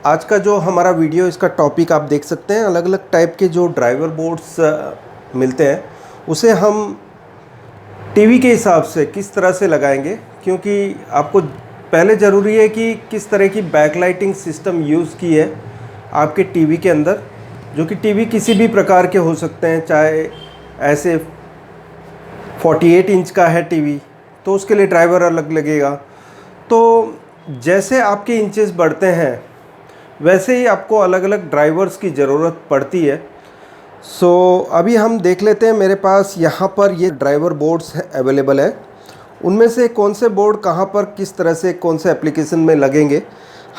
आज का जो हमारा वीडियो, इसका टॉपिक आप देख सकते हैं, अलग अलग टाइप के जो ड्राइवर बोर्ड्स मिलते हैं उसे हम टीवी के हिसाब से किस तरह से लगाएंगे। क्योंकि आपको पहले ज़रूरी है कि किस तरह की बैकलाइटिंग सिस्टम यूज़ की है आपके टीवी के अंदर, जो कि टीवी किसी भी प्रकार के हो सकते हैं। चाहे ऐसे 48 इंच का है टीवी तो उसके लिए ड्राइवर अलग लगेगा। तो जैसे आपके इंचेस बढ़ते हैं वैसे ही आपको अलग अलग ड्राइवर्स की ज़रूरत पड़ती है। अभी हम देख लेते हैं, मेरे पास यहाँ पर ये ड्राइवर बोर्ड्स अवेलेबल है। उनमें से कौन से बोर्ड कहाँ पर किस तरह से कौन से एप्लीकेशन में लगेंगे,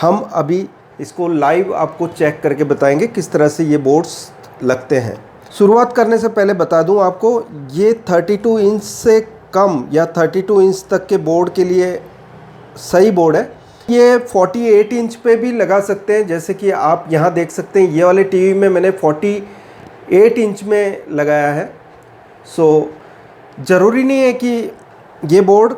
हम अभी इसको लाइव आपको चेक करके बताएंगे किस तरह से ये बोर्ड्स लगते हैं। शुरुआत करने से पहले बता दूं आपको, ये 32 इंच से कम या 32 इंच तक के बोर्ड के लिए सही बोर्ड है। ये 48 इंच पे भी लगा सकते हैं, जैसे कि आप यहाँ देख सकते हैं। ये वाले टीवी में मैंने 48 इंच में लगाया है। ज़रूरी नहीं है कि ये बोर्ड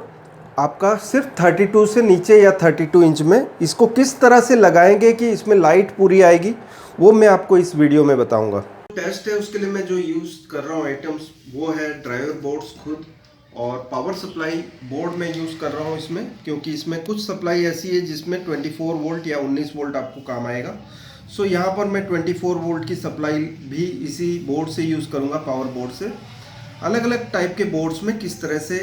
आपका सिर्फ 32 से नीचे या 32 इंच में। इसको किस तरह से लगाएंगे कि इसमें लाइट पूरी आएगी, वो मैं आपको इस वीडियो में बताऊंगा। टेस्ट है, उसके लिए मैं जो यूज़ कर रहा हूँ आइटम्स वो है ड्राइवर बोर्ड्स खुद, और पावर सप्लाई बोर्ड में यूज़ कर रहा हूँ इसमें, क्योंकि इसमें कुछ सप्लाई ऐसी है जिसमें 24 वोल्ट या 19 वोल्ट आपको काम आएगा। यहाँ पर मैं 24 वोल्ट की सप्लाई भी इसी बोर्ड से यूज़ करूँगा, पावर बोर्ड से। अलग अलग टाइप के बोर्ड्स में किस तरह से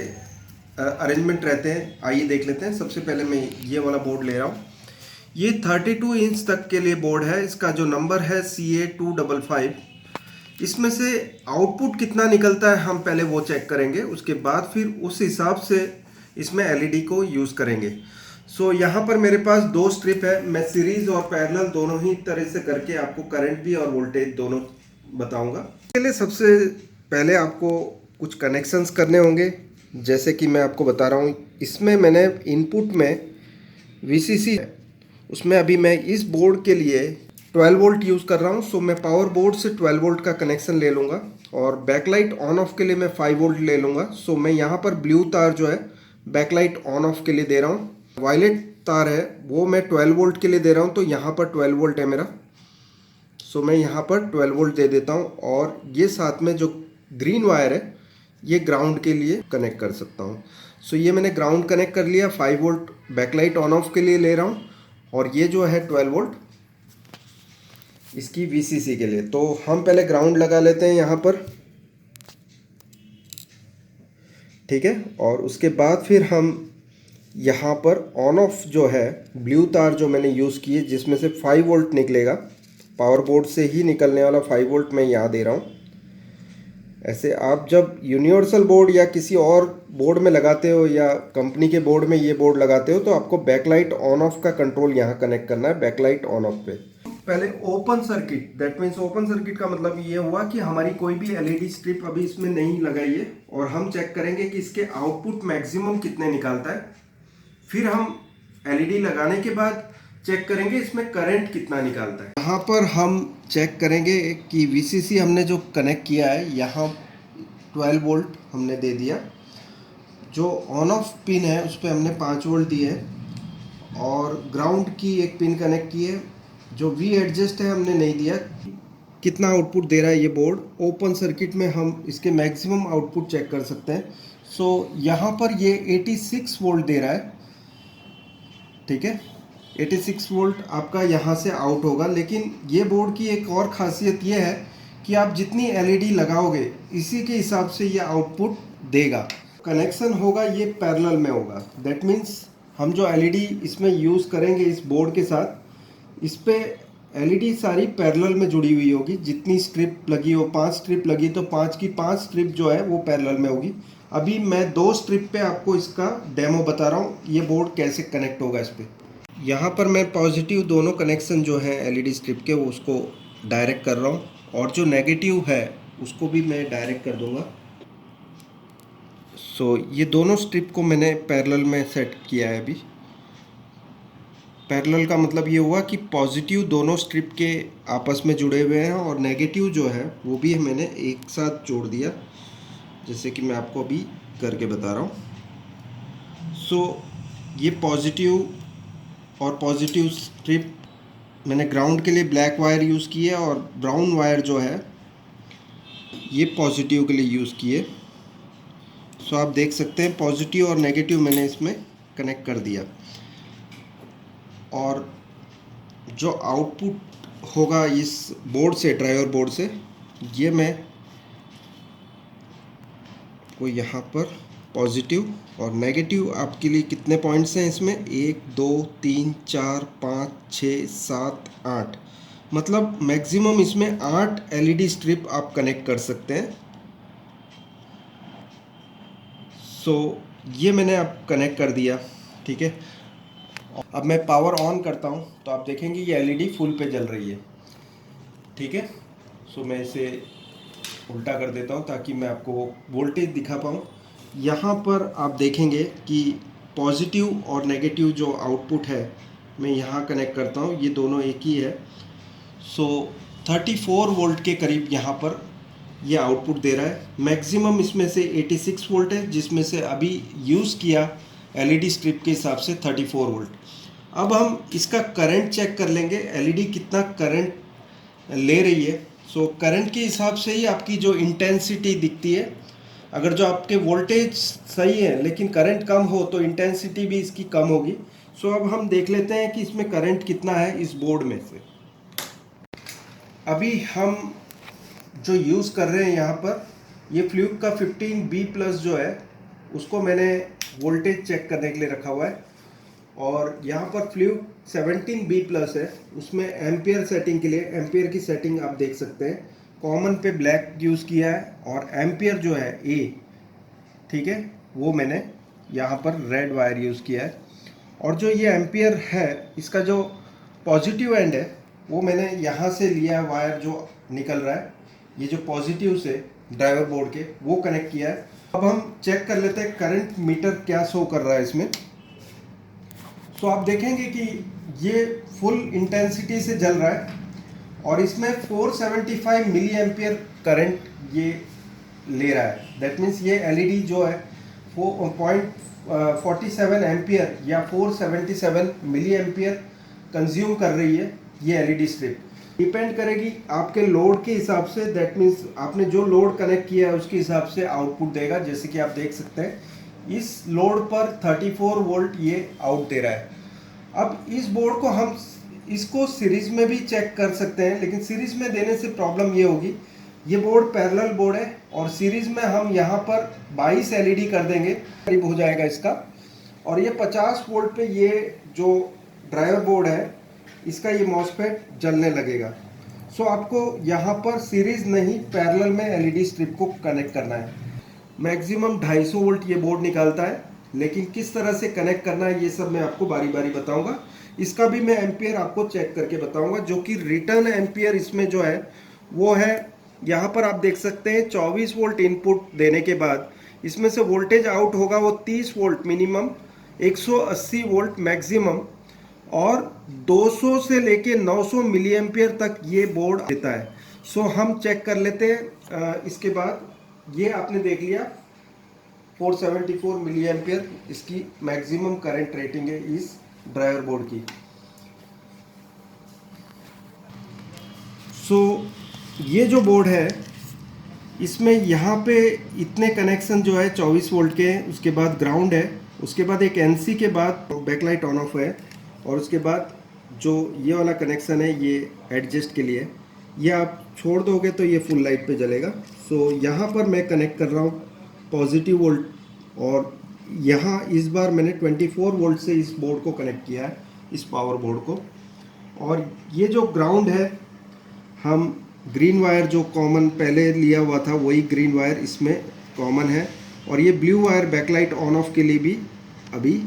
अरेंजमेंट रहते हैं, आइए देख लेते हैं। सबसे पहले मैं ये वाला बोर्ड ले रहा हूँ। ये 32 इंच तक के लिए बोर्ड है। इसका जो नंबर है CA255। इसमें से आउटपुट कितना निकलता है हम पहले वो चेक करेंगे, उसके बाद फिर उस हिसाब से इसमें LED को यूज़ करेंगे। यहाँ पर मेरे पास दो स्ट्रिप है। मैं सीरीज़ और पैरेलल दोनों ही तरह से करके आपको करंट भी और वोल्टेज दोनों बताऊंगा। इसके लिए सबसे पहले आपको कुछ कनेक्शंस करने होंगे, जैसे कि मैं आपको बता रहा हूँ। इसमें मैंने इनपुट में VCC है, उसमें अभी मैं इस बोर्ड के लिए 12 वोल्ट यूज़ कर रहा हूँ। मैं पावर बोर्ड से 12 वोल्ट का कनेक्शन ले लूँगा, और बैकलाइट ऑन ऑफ के लिए मैं 5 वोल्ट ले लूँगा। मैं यहाँ पर ब्लू तार जो है बैकलाइट ऑन ऑफ के लिए दे रहा हूँ। वायलेट तार है वो मैं 12 वोल्ट के लिए दे रहा हूँ, तो यहाँ पर 12 वोल्ट है मेरा। मैं यहाँ पर 12 वोल्ट दे देता हूँ, और ये साथ में जो ग्रीन वायर है ये ग्राउंड के लिए कनेक्ट कर सकता हूँ। ये मैंने ग्राउंड कनेक्ट कर लिया। 5 वोल्ट बैकलाइट ऑन ऑफ के लिए ले रहा हूँ, और ये जो है 12 वोल्ट इसकी VCC के लिए। तो हम पहले ग्राउंड लगा लेते हैं यहाँ पर, ठीक है। और उसके बाद फिर हम यहाँ पर ऑन ऑफ जो है ब्लू तार जो मैंने यूज़ की है, जिसमें से 5 वोल्ट निकलेगा, पावर बोर्ड से ही निकलने वाला 5 वोल्ट मैं यहाँ दे रहा हूँ। ऐसे आप जब यूनिवर्सल बोर्ड या किसी और बोर्ड में लगाते हो, या कंपनी के बोर्ड में ये बोर्ड लगाते हो, तो आपको बैकलाइट ऑन ऑफ का कंट्रोल यहाँ कनेक्ट करना है, बैकलाइट ऑन ऑफ पे। पहले open circuit, that means open circuit का मतलब ये हुआ कि हमारी कोई भी LED स्ट्रिप अभी इसमें नहीं लगाई है, और हम चेक करेंगे कि इसके आउटपुट मैक्सिमम कितने निकालता है। फिर हम LED लगाने के बाद चेक करेंगे इसमें करंट कितना निकालता है। यहाँ पर हम चेक करेंगे कि VCC हमने जो कनेक्ट किया है, यहाँ 12 वोल्ट हमने दे दिया। जो ऑन ऑफ पिन है उस पर हमने 5 वोल्ट दिए है, और ग्राउंड की एक पिन कनेक्ट की है। जो V एडजस्ट है हमने नहीं दिया। कितना आउटपुट दे रहा है ये बोर्ड, ओपन सर्किट में हम इसके मैक्सिमम आउटपुट चेक कर सकते हैं। यहाँ पर ये 86 वोल्ट दे रहा है, ठीक है। 86 वोल्ट आपका यहाँ से आउट होगा। लेकिन ये बोर्ड की एक और ख़ासियत ये है कि आप जितनी LED लगाओगे इसी के हिसाब से ये आउटपुट देगा। कनेक्शन होगा ये पैरेलल में होगा, दैट मीन्स हम जो LED इसमें यूज़ करेंगे इस बोर्ड के साथ, इस पे LED सारी पैरेलल में जुड़ी हुई होगी। जितनी स्ट्रिप लगी हो, 5 स्ट्रिप लगी तो 5 की 5 स्ट्रिप जो है वो पैरेलल में होगी। अभी मैं 2 स्ट्रिप पे आपको इसका डेमो बता रहा हूँ, ये बोर्ड कैसे कनेक्ट होगा इस पर। यहाँ पर मैं पॉजिटिव दोनों कनेक्शन जो है LED स्ट्रिप के, वो उसको डायरेक्ट कर रहा हूँ, और जो नेगेटिव है उसको भी मैं डायरेक्ट कर दूँगा। ये दोनों स्ट्रिप को मैंने पैरेलल में सेट किया है अभी। पैरेलल का मतलब ये हुआ कि पॉजिटिव दोनों स्ट्रिप के आपस में जुड़े हुए हैं, और नेगेटिव जो है वो भी मैंने एक साथ जोड़ दिया, जैसे कि मैं आपको अभी करके बता रहा हूँ। ये पॉजिटिव और पॉजिटिव स्ट्रिप मैंने ग्राउंड के लिए ब्लैक वायर यूज़ की है और ब्राउन वायर जो है ये पॉजिटिव के लिए यूज़ किए। सो आप देख सकते हैं पॉजिटिव और नेगेटिव मैंने इसमें कनेक्ट कर दिया। और जो आउटपुट होगा इस बोर्ड से, ड्राइवर बोर्ड से, ये मैं को यहाँ पर पॉजिटिव और नेगेटिव आपके लिए कितने पॉइंट्स हैं इसमें, 1 2 3 4 5 6 7 8, मतलब मैक्सिमम इसमें 8 एलईडी स्ट्रिप आप कनेक्ट कर सकते हैं। सो ये मैंने अब कनेक्ट कर दिया, ठीक है। अब मैं पावर ऑन करता हूँ तो आप देखेंगे ये एलईडी फुल पे जल रही है, ठीक है। सो मैं इसे उल्टा कर देता हूँ ताकि मैं आपको वोल्टेज दिखा पाऊँ। यहाँ पर आप देखेंगे कि पॉजिटिव और नेगेटिव जो आउटपुट है मैं यहाँ कनेक्ट करता हूँ, ये दोनों एक ही है। सो 34 वोल्ट के करीब यहाँ पर ये आउटपुट दे रहा है। मैक्सिमम इसमें से 86 वोल्ट है, जिसमें से अभी यूज़ किया एलईडी स्ट्रिप के हिसाब से 34 वोल्ट। अब हम इसका करंट चेक कर लेंगे, एलईडी कितना करंट ले रही है। सो करंट के हिसाब से ही आपकी जो इंटेंसिटी दिखती है। अगर जो आपके वोल्टेज सही है लेकिन करंट कम हो तो इंटेंसिटी भी इसकी कम होगी। सो अब हम देख लेते हैं कि इसमें करंट कितना है इस बोर्ड में से। अभी हम जो यूज़ कर रहे हैं यहाँ पर, ये फ्लूक का 15B+ जो है उसको मैंने वोल्टेज चेक करने के लिए रखा हुआ है। और यहाँ पर फ्लूक 17B+ है, उसमें एम्पियर सेटिंग के लिए एम्पियर की सेटिंग आप देख सकते हैं। कॉमन पे ब्लैक यूज़ किया है और एम्पियर जो है A, ठीक है, वो मैंने यहाँ पर रेड वायर यूज़ किया है। और जो ये एम्पियर है इसका जो पॉजिटिव एंड है वो मैंने यहाँ से लिया, वायर जो निकल रहा है ये जो पॉजिटिव से ड्राइवर बोर्ड के, वो कनेक्ट किया है। अब हम चेक कर लेते हैं करंट मीटर क्या शो कर रहा है इसमें। तो आप देखेंगे कि ये फुल इंटेंसिटी से जल रहा है और इसमें 475 मिली एम्पियर करंट ये ले रहा है। दैट मीन्स ये एलईडी जो है 4.47 एम्पियर या 477 मिली एम्पियर कंज्यूम कर रही है ये एलईडी स्ट्रिप। डिपेंड करेगी आपके लोड के हिसाब से, दैट मीन्स आपने जो लोड कनेक्ट किया है उसके हिसाब से आउटपुट देगा। जैसे कि आप देख सकते हैं इस लोड पर 34 वोल्ट ये आउट दे रहा है। अब इस बोर्ड को हम इसको सीरीज में भी चेक कर सकते हैं, लेकिन सीरीज में देने से प्रॉब्लम ये होगी, ये बोर्ड पैरेलल बोर्ड है और सीरीज में हम यहाँ पर 22 एलईडी कर देंगे, करीब हो जाएगा इसका। और ये 50 वोल्ट पे ये जो ड्राइवर बोर्ड है इसका ये मॉसफेट जलने लगेगा। सो आपको यहाँ पर सीरीज नहीं पैरेलल में एलईडी स्ट्रिप को कनेक्ट करना है। मैक्सिमम 250 वोल्ट ये बोर्ड निकालता है, लेकिन किस तरह से कनेक्ट करना है ये सब मैं आपको बारी बारी बताऊंगा। इसका भी मैं एम्पियर आपको चेक करके बताऊंगा। जो कि रिटर्न एम्पियर इसमें जो है वो है, यहाँ पर आप देख सकते हैं 24 वोल्ट इनपुट देने के बाद इसमें से वोल्टेज आउट होगा वो 30 वोल्ट मिनिमम, 180 वोल्ट मैक्सिमम और 200 से लेके 900 मिली एम्पियर तक ये बोर्ड देता है। सो हम चेक कर लेते हैं। इसके बाद ये आपने देख लिया 474 मिली एम्पियर इसकी मैक्सिमम करंट रेटिंग है इस ड्राइवर बोर्ड की। सो ये जो बोर्ड है इसमें यहाँ पे इतने कनेक्शन जो है 24 वोल्ट के हैं, उसके बाद ग्राउंड है, उसके बाद एक एनसी के बाद बैकलाइट ऑन ऑफ है और उसके बाद जो ये वाला कनेक्शन है ये एडजस्ट के लिए, ये आप छोड़ दोगे तो ये फुल लाइट पे जलेगा। सो यहाँ पर मैं कनेक्ट कर रहा हूँ पॉजिटिव वोल्ट और यहाँ इस बार मैंने 24 वोल्ट से इस बोर्ड को कनेक्ट किया है, इस पावर बोर्ड को। और ये जो ग्राउंड है हम ग्रीन वायर जो कॉमन पहले लिया हुआ था वही ग्रीन वायर इसमें कॉमन है और ये blue wire backlight on off के लिए भी अभी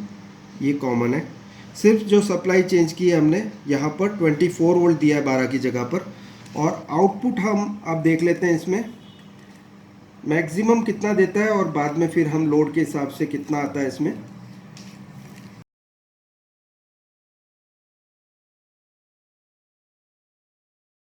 ये कॉमन है। सिर्फ जो सप्लाई चेंज की है हमने, यहाँ पर 24 वोल्ट दिया है 12 की जगह पर। और आउटपुट हम अब देख लेते हैं इसमें मैक्सिमम कितना देता है और बाद में फिर हम लोड के हिसाब से कितना आता है इसमें